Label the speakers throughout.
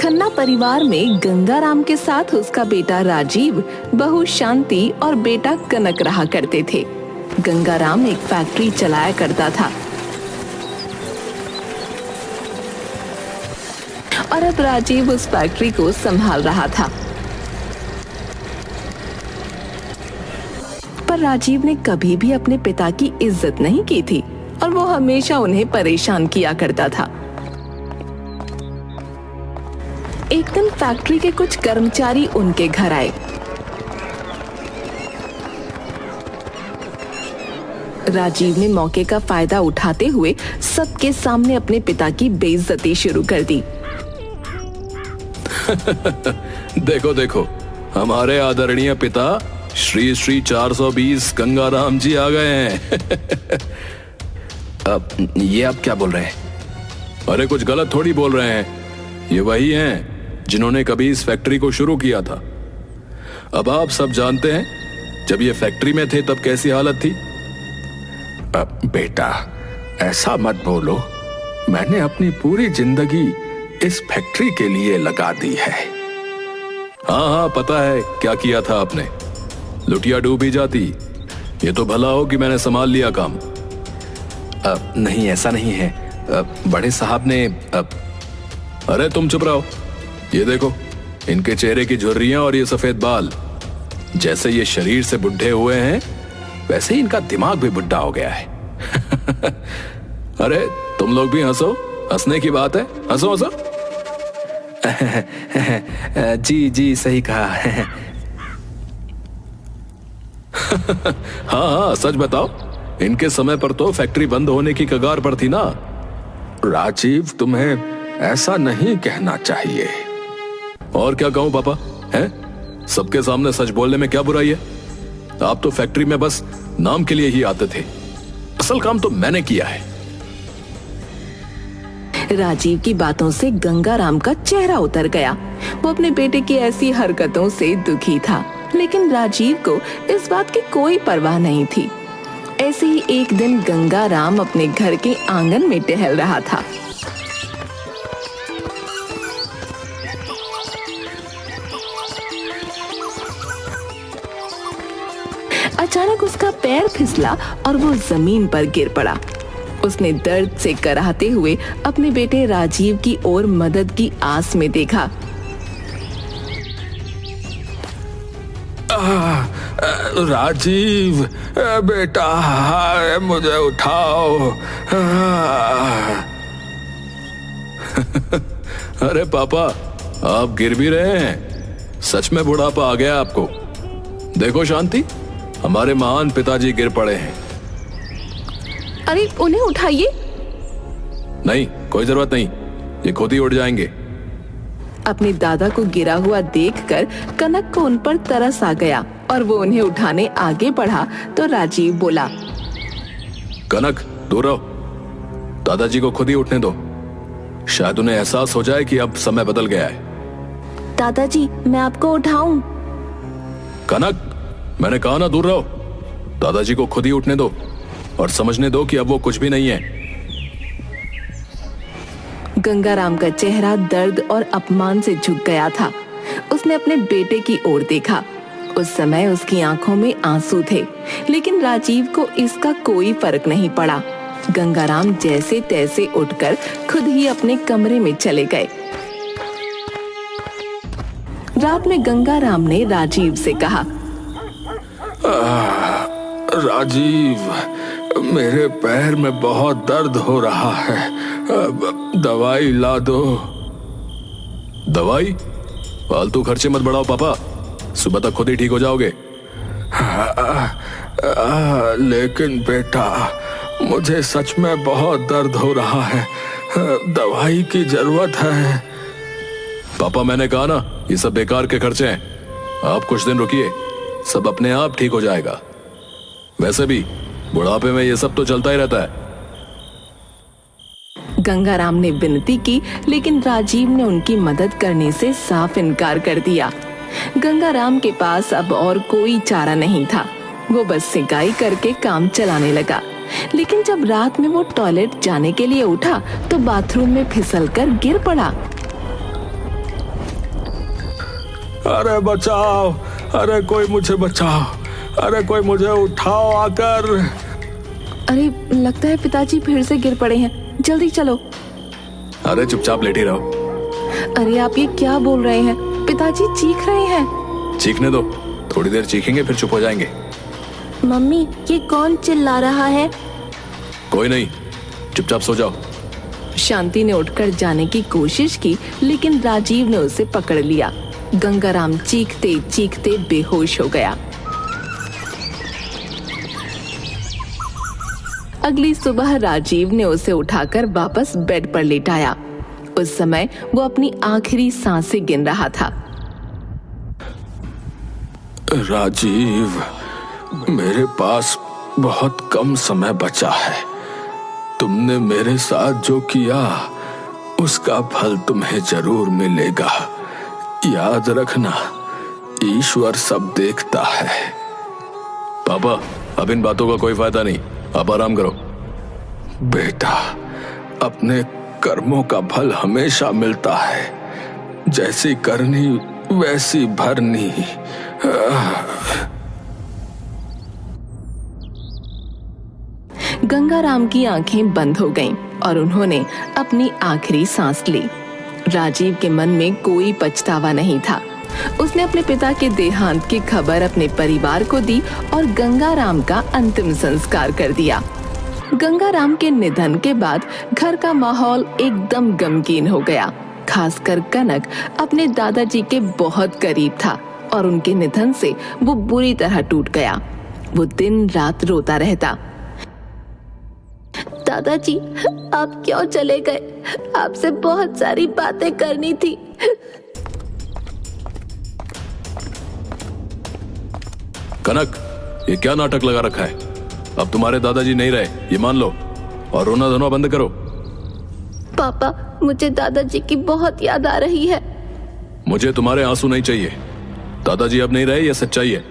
Speaker 1: खन्ना परिवार में गंगाराम के साथ उसका बेटा राजीव, बहू शांति और बेटा कनक रहा करते थे। गंगाराम एक फैक्ट्री चलाया करता था और अब राजीव उस फैक्ट्री को संभाल रहा था। पर राजीव ने कभी भी अपने पिता की इज्जत नहीं की थी और वो हमेशा उन्हें परेशान किया करता था। एक दिन फैक्ट्री के कुछ कर्मचारी उनके घर आए। राजीव ने मौके का फायदा उठाते हुए सबके सामने अपने पिता की बेइज्जती शुरू कर दी।
Speaker 2: देखो देखो, हमारे आदरणीय पिता श्री श्री 420 गंगाराम जी आ गए हैं।
Speaker 3: अब ये आप क्या बोल रहे हैं?
Speaker 2: अरे कुछ गलत थोड़ी बोल रहे हैं, ये वही हैं जिन्होंने कभी इस फैक्ट्री को शुरू किया था। अब आप सब जानते हैं जब ये फैक्ट्री में थे तब कैसी हालत थी।
Speaker 3: बेटा, ऐसा मत बोलो। मैंने अपनी पूरी जिंदगी इस फैक्ट्री के लिए लगा दी है।
Speaker 2: हाँ हाँ, पता है क्या किया था आपने। लुटिया डूब ही जाती। ये तो भला हो कि मैंने संभाल लिया काम।
Speaker 3: नहीं, ऐसा नहीं है। बड़े साहब ने
Speaker 2: अरे तुम चुप रहो। ये देखो, इनके चेहरे की झुर्रियां और ये सफेद बाल, जैसे ये शरीर से बुढ़े हुए हैं वैसे ही इनका दिमाग भी बुढ़ा हो गया है। अरे तुम लोग भी हंसो, हंसने की बात है, हंसो हंसो।
Speaker 3: जी जी, सही कहा।
Speaker 2: हाँ हाँ, सच बताओ, इनके समय पर तो फैक्ट्री बंद होने की कगार पर थी ना।
Speaker 3: राजीव, तुम्हें ऐसा नहीं कहना चाहिए।
Speaker 2: और क्या कहूं पापा, हैं? सबके सामने सच बोलने में क्या बुराई है? आप तो फैक्ट्री में बस नाम के लिए ही आते थे, असल काम तो मैंने किया है।
Speaker 1: राजीव की बातों से गंगाराम का चेहरा उतर गया। वो अपने बेटे की ऐसी हरकतों से दुखी था, लेकिन राजीव को इस बात की कोई परवाह नहीं थी। ऐसे ही एक दिन गंगाराम अपने घर के आंगन में टहल रहा था। अचानक उसका पैर फिसला और वो जमीन पर गिर पड़ा। उसने दर्द से कराहते हुए अपने बेटे राजीव की ओर मदद की आस में देखा।
Speaker 3: राजीव बेटा, मुझे उठाओ।
Speaker 2: अरे पापा, आप गिर भी रहे हैं। सच में बुढ़ापा आ गया आपको। देखो शांति, हमारे महान पिताजी गिर पड़े हैं।
Speaker 1: अरे उन्हें उठाइए।
Speaker 2: नहीं, कोई जरूरत नहीं, ये खुद ही उठ जाएंगे।
Speaker 1: अपने दादा को गिरा हुआ देखकर कनक को उन पर तरस आ गया और वो उन्हें उठाने आगे बढ़ा तो राजीव बोला,
Speaker 2: कनक दूर रहो, दादाजी को खुद ही उठने दो। शायद उन्हें एहसास हो जाए कि अब समय बदल गया है।
Speaker 1: दादाजी, मैं आपको उठाऊं?
Speaker 2: कनक, मैंने कहा ना दूर रहो। दादाजी को खुद ही उठने दो और समझने दो कि अब वो कुछ भी नहीं है।
Speaker 1: गंगाराम का चेहरा दर्द और अपमान से झुक गया था। उसने अपने बेटे की ओर देखा। उस समय उसकी आंखों में आंसू थे, लेकिन राजीव को इसका कोई फर्क नहीं पड़ा। गंगाराम जैसे तैसे उठकर खुद ही अपने कमरे में चले गए। रात में गंगाराम ने राजीव से कहा,
Speaker 3: राजीव, मेरे पैर में बहुत दर्द हो रहा है, दवाई ला दो।
Speaker 2: दवाई? फालतू खर्चे मत बढ़ाओ पापा, सुबह तक खुद ही ठीक हो जाओगे।
Speaker 3: लेकिन बेटा, मुझे सच में बहुत दर्द हो रहा है, दवाई की जरूरत है।
Speaker 2: पापा, मैंने कहा ना, ये सब बेकार के खर्चे हैं। आप कुछ दिन रुकिए, सब अपने आप ठीक हो जाएगा। वैसे भी बुढ़ापे में ये सब तो चलता ही रहता है।
Speaker 1: गंगाराम ने विनती की, लेकिन राजीव ने उनकी मदद करने से साफ इनकार कर दिया। गंगाराम के पास अब और कोई चारा नहीं था। वो बस सिकाई करके काम चलाने लगा। लेकिन जब रात में वो टॉयलेट जाने के लिए उठा तो बाथरूम में फिसलकर गिर पड़ा।
Speaker 3: अरे बचाओ, अरे कोई मुझे बचाओ, अरे कोई मुझे उठाओ आकर।
Speaker 1: अरे लगता है पिताजी फिर से गिर पड़े हैं, जल्दी चलो।
Speaker 2: अरे चुपचाप लेटे रहो।
Speaker 1: अरे आप ये क्या बोल रहे हैं, पिताजी चीख रहे हैं।
Speaker 2: चीखने दो, थोड़ी देर चीखेंगे फिर चुप हो जाएंगे।
Speaker 1: मम्मी ये कौन चिल्ला रहा है?
Speaker 2: कोई नहीं, चुपचाप सो जाओ।
Speaker 1: शांति ने उठकर जाने की कोशिश की, लेकिन राजीव ने उसे पकड़ लिया। गंगाराम चीखते चीखते बेहोश हो गया। अगली सुबह राजीव ने उसे उठाकर वापस बेड पर लेटाया। उस समय वो अपनी आखिरी सांसें गिन रहा था।
Speaker 3: राजीव, मेरे पास बहुत कम समय बचा है। तुमने मेरे साथ जो किया उसका फल तुम्हें जरूर मिलेगा। याद रखना, ईश्वर सब देखता है।
Speaker 2: पापा, अब इन बातों का कोई फायदा नहीं, आप आराम करो।
Speaker 3: बेटा, अपने कर्मों का फल हमेशा मिलता है। जैसी करनी वैसी भरनी।
Speaker 1: गंगाराम की आंखें बंद हो गईं और उन्होंने अपनी आखिरी सांस ली। राजीव के मन में कोई पछतावा नहीं था। उसने अपने पिता के देहांत की खबर अपने परिवार को दी और गंगाराम का अंतिम संस्कार कर दिया। गंगाराम के निधन के बाद घर का माहौल एकदम गमगीन हो गया। खासकर कनक अपने दादाजी के बहुत करीब था और उनके निधन से वो बुरी तरह टूट गया। वो दिन रात रोता रहता। दादाजी, आप क्यों चले गए? आपसे बहुत सारी बातें करनी थी।
Speaker 2: कनक, ये क्या नाटक लगा रखा है? अब तुम्हारे दादाजी नहीं रहे, ये मान लो, और रोना धोना बंद करो।
Speaker 1: पापा, मुझे दादाजी की बहुत याद आ रही है।
Speaker 2: मुझे तुम्हारे आंसू नहीं चाहिए। दादाजी अब नहीं रहे, ये सच्चाई है।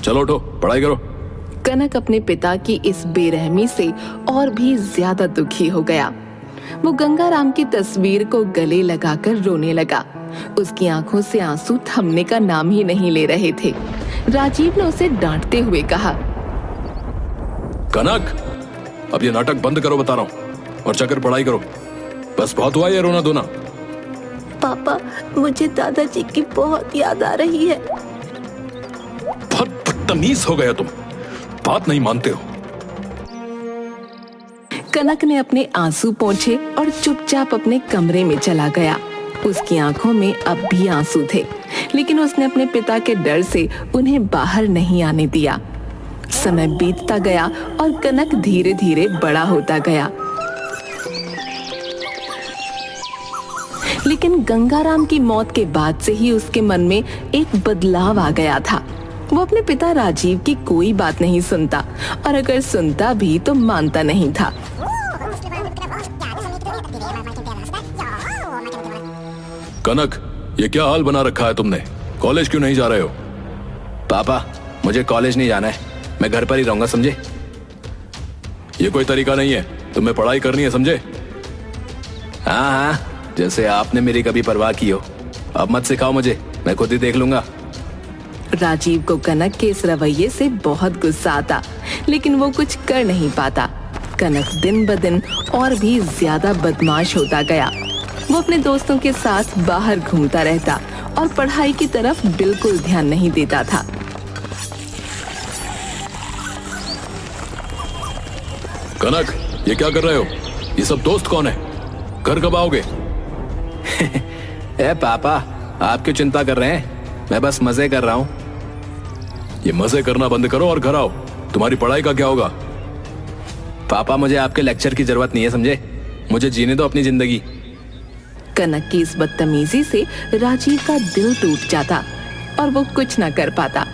Speaker 2: चलो उठो, पढ़ाई करो।
Speaker 1: कनक अपने पिता की इस बेरहमी से और भी ज्यादा दुखी हो गया। वो गंगाराम की तस्वीर को गले लगाकर रोने लगा। उसकी आंखों से आंसू थमने का नाम ही नहीं ले रहे थे। राजीव ने उसे डांटते हुए कहा,
Speaker 2: कनक, अब ये नाटक बंद करो बता रहा हूँ, और जाकर पढ़ाई करो। बस बहुत हुआ ये रोना धोना।
Speaker 1: पापा, मुझे दादाजी की बहुत याद आ रही है।
Speaker 2: बहुत बदतमीज हो गया तुम, बात नहीं मानते हो।
Speaker 1: कनक ने अपने आंसू पोंछे और चुपचाप अपने कमरे में चला गया। उसकी आंखों में अब भी आंसू थे, लेकिन उसने अपने पिता के डर से उन्हें बाहर नहीं आने दिया। समय बीतता गया और कनक धीरे धीरे बड़ा होता गया। लेकिन गंगाराम की मौत के बाद से ही उसके मन में एक बदलाव आ गया था। वो अपने पिता राजीव की कोई बात नहीं सुनता, और अगर सुनता भी तो मानता नहीं था।
Speaker 2: कनक, ये क्या हाल बना रखा है तुमने? कॉलेज क्यों नहीं जा रहे हो?
Speaker 4: पापा, मुझे कॉलेज नहीं जाना है, मैं घर पर ही रहूंगा, समझे?
Speaker 2: ये कोई तरीका नहीं है, तुम्हें पढ़ाई करनी है, समझे?
Speaker 4: हाँ हाँ, जैसे आपने मेरी कभी परवाह की हो। अब मत सिखाओ मुझे, मैं खुद ही देख लूंगा।
Speaker 1: राजीव को कनक के इस रवैये से बहुत गुस्सा आता, लेकिन वो कुछ कर नहीं पाता। कनक दिन ब दिन और भी ज्यादा बदमाश होता गया। वो अपने दोस्तों के साथ बाहर घूमता रहता और पढ़ाई की तरफ बिल्कुल ध्यान नहीं देता था।
Speaker 2: कनक, ये क्या कर रहे हो? ये सब दोस्त कौन है? घर कब आओगे?
Speaker 4: ए पापा, आप क्यों चिंता कर रहे हैं? मैं बस मजे कर रहा हूँ।
Speaker 2: ये मजे करना बंद करो और घर आओ। तुम्हारी पढ़ाई का क्या होगा?
Speaker 4: पापा, मुझे आपके लेक्चर की जरूरत नहीं है, समझे? मुझे जीने दो अपनी जिंदगी।
Speaker 1: कनक की इस बदतमीजी से राजीव का दिल टूट जाता और वो कुछ न कर पाता।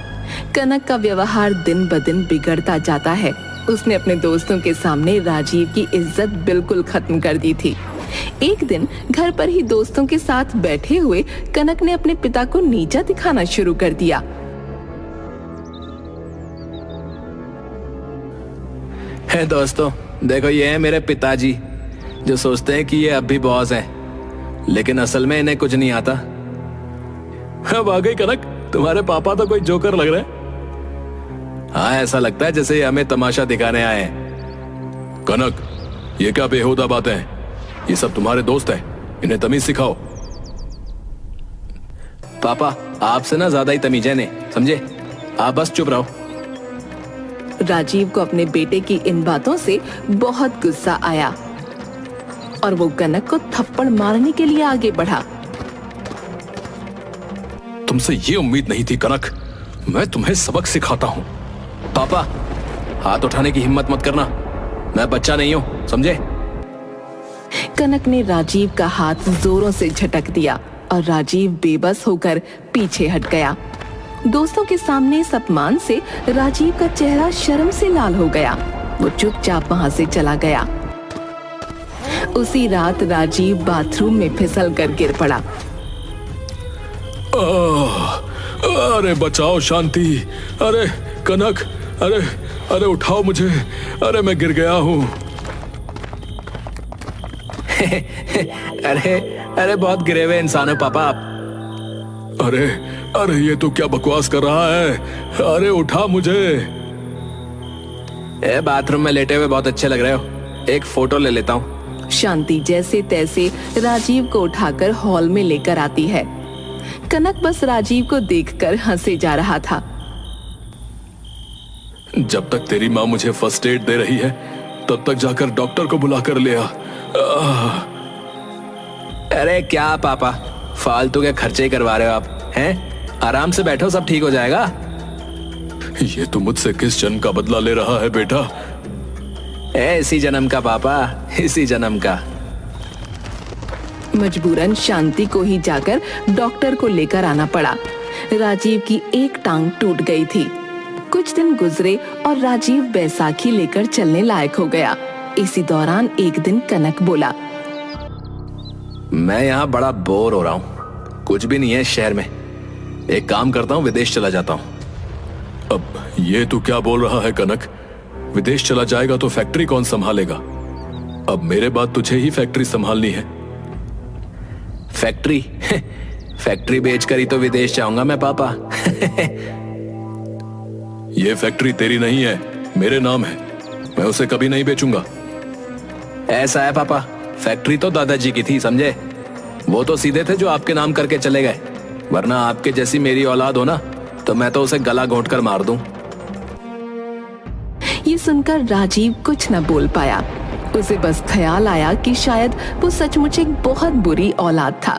Speaker 1: कनक का व्यवहार दिन ब दिन बिगड़ता जाता है। उसने अपने दोस्तों के सामने राजीव की इज्जत बिल्कुल खत्म कर दी थी। एक दिन घर पर ही दोस्तों के साथ बैठे हुए कनक ने अपने पिता को नीचा दिखाना शुरू कर दिया।
Speaker 4: है दोस्तों, देखो ये है मेरे पिताजी, जो सोचते हैं कि ये अब भी बॉस हैं, लेकिन असल में इन्हें कुछ नहीं आता।
Speaker 2: अब आ गई कनक, तुम्हारे पापा तो कोई जोकर लग रहे हैं। हाँ, ऐसा लगता है जैसे ये हमें तमाशा दिखाने आए हैं। कनक, ये क्या बेहुदा बातें हैं? ये सब तुम्हारे दोस्त हैं, इन्हें तमीज सिखाओ। पापा, आपसे ना ज्यादा ही तमीज है, नहीं समझे? आप बस चुप रहो।
Speaker 1: राजीव को अपने बेटे की इन बातों से बहुत गुस्सा आया और वो कनक को थप्पड़ मारने के लिए आगे बढ़ा।
Speaker 2: तुमसे ये उम्मीद नहीं थी कनक, मैं तुम्हें सबक सिखाता हूं। पापा, हाथ उठाने की हिम्मत मत करना, मैं बच्चा नहीं हूं, समझे?
Speaker 1: कनक ने राजीव का हाथ जोरों से झटक दिया और राजीव बेबस होकर पीछे हट गया। दोस्तों के सामने इस अपमान से राजीव का चेहरा शर्म से लाल हो गया। वो चुपचाप वहां से चला गया। उसी रात राजीव बाथरूम में फिसल कर गिर पड़ा।
Speaker 3: अरे बचाओ शांति, अरे कनक, अरे अरे उठाओ मुझे, अरे मैं गिर गया हूँ।
Speaker 2: अरे अरे बहुत गिरे हुए इंसान हो पापा आप।
Speaker 3: अरे अरे ये तो क्या बकवास कर रहा है, अरे उठा मुझे।
Speaker 2: बाथरूम में लेटे हुए बहुत अच्छे लग रहे हो, एक फोटो ले लेता हूँ।
Speaker 1: शांति जैसे तैसे राजीव को उठाकर हॉल में लेकर आती है। कनक बस राजीव को देखकर हंसे जा रहा था।
Speaker 3: जब तक तेरी माँ मुझे फर्स्ट एड दे रही है तब तक जाकर डॉक्टर को बुला कर ले आ।
Speaker 2: अरे क्या पापा, फालतू के खर्चे ही करवा रहे हो आप हैं? आराम से बैठो, सब ठीक हो जाएगा।
Speaker 3: ये तू मुझसे किस जन्म का बदला ले रहा है बेटा?
Speaker 2: इसी जन्म का पापा, इसी जन्म का।
Speaker 1: मजबूरन शांति को ही जाकर डॉक्टर को लेकर आना पड़ा। राजीव की एक टांग टूट गई थी। कुछ दिन गुजरे और राजीव बैसाखी लेकर चलने लायक हो गया। इसी दौरान एक दिन कनक बोला,
Speaker 2: मैं यहाँ बड़ा बोर हो रहा हूँ, कुछ भी नहीं है शहर में। एक काम करता हूँ, विदेश चला जाता हूँ।
Speaker 3: अब ये तू क्या बोल रहा है कनक? विदेश चला जाएगा तो फैक्ट्री कौन संभालेगा? अब मेरे बाद तुझे ही फैक्ट्री संभालनी है।
Speaker 2: फैक्ट्री? फैक्ट्री बेचकर ही तो विदेश जाऊंगा मैं पापा।
Speaker 3: ये फैक्ट्री तेरी नहीं है, मेरे नाम है, मैं उसे कभी नहीं बेचूंगा।
Speaker 2: ऐसा है पापा, फैक्ट्री तो दादाजी की थी, समझे? वो तो सीधे थे जो आपके नाम करके चले गए, वरना आपके जैसी मेरी औलाद हो ना तो मैं तो उसे गला घोंट कर मार दूं।
Speaker 1: ये सुनकर राजीव कुछ न बोल पाया। उसे बस ख्याल आया कि शायद वो सचमुच एक बहुत बुरी औलाद था।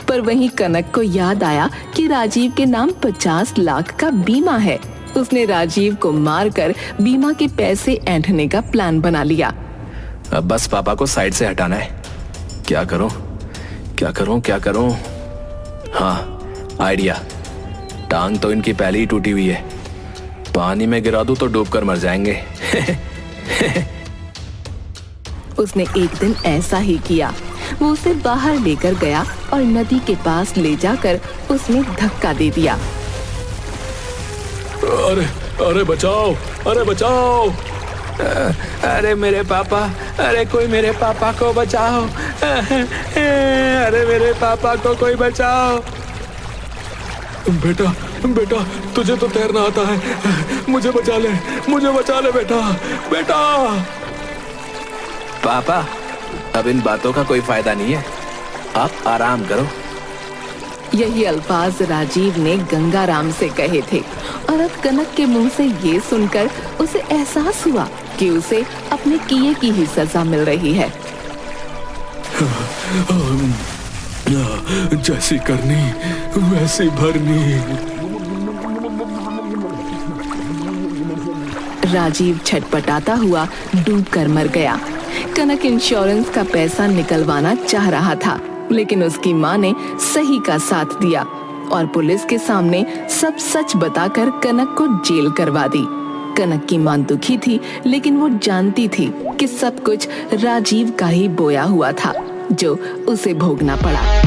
Speaker 1: पर वहीं कनक को याद आया कि राजीव के नाम 50 लाख का बीमा है। उसने राजीव को मारकर बीमा के पैसे ऐंठने का प्लान बना लिया।
Speaker 2: अब बस पापा को साइड से हटाना है। क्या करूं, क्या करूं, क्या करूं? हाँ, आइडिया। टांग तो इनकी पहले ही टूटी हुई है, पानी में गिरा दूं तो डूबकर मर जाएंगे।
Speaker 1: उसने एक दिन ऐसा ही किया। वो उसे बाहर लेकर गया और नदी के पास ले जाकर उसने धक्का दे दिया।
Speaker 3: अरे अरे बचाओ, अरे बचाओ।
Speaker 2: अरे मेरे पापा, अरे कोई मेरे पापा को बचाओ। अरे मेरे पापा को कोई बचाओ।
Speaker 3: बेटा बेटा, तुझे तो तैरना आता है, मुझे बचा ले, मुझे बचा ले बेटा, बेटा।
Speaker 2: पापा, अब इन बातों का कोई फायदा नहीं है, आप आराम करो।
Speaker 1: यही अल्फाज राजीव ने गंगाराम से कहे थे और अब कनक के मुंह से ये सुनकर उसे एहसास हुआ कि उसे अपने किए की ही सजा मिल रही है।
Speaker 3: जैसी करनी वैसी भरनी।
Speaker 1: राजीव छटपटाता हुआ डूब कर मर गया। कनक इंश्योरेंस का पैसा निकलवाना चाह रहा था, लेकिन उसकी माँ ने सही का साथ दिया और पुलिस के सामने सब सच बताकर कनक को जेल करवा दी। कनक की माँ दुखी थी, लेकिन वो जानती थी कि सब कुछ राजीव का ही बोया हुआ था, जो उसे भोगना पड़ा।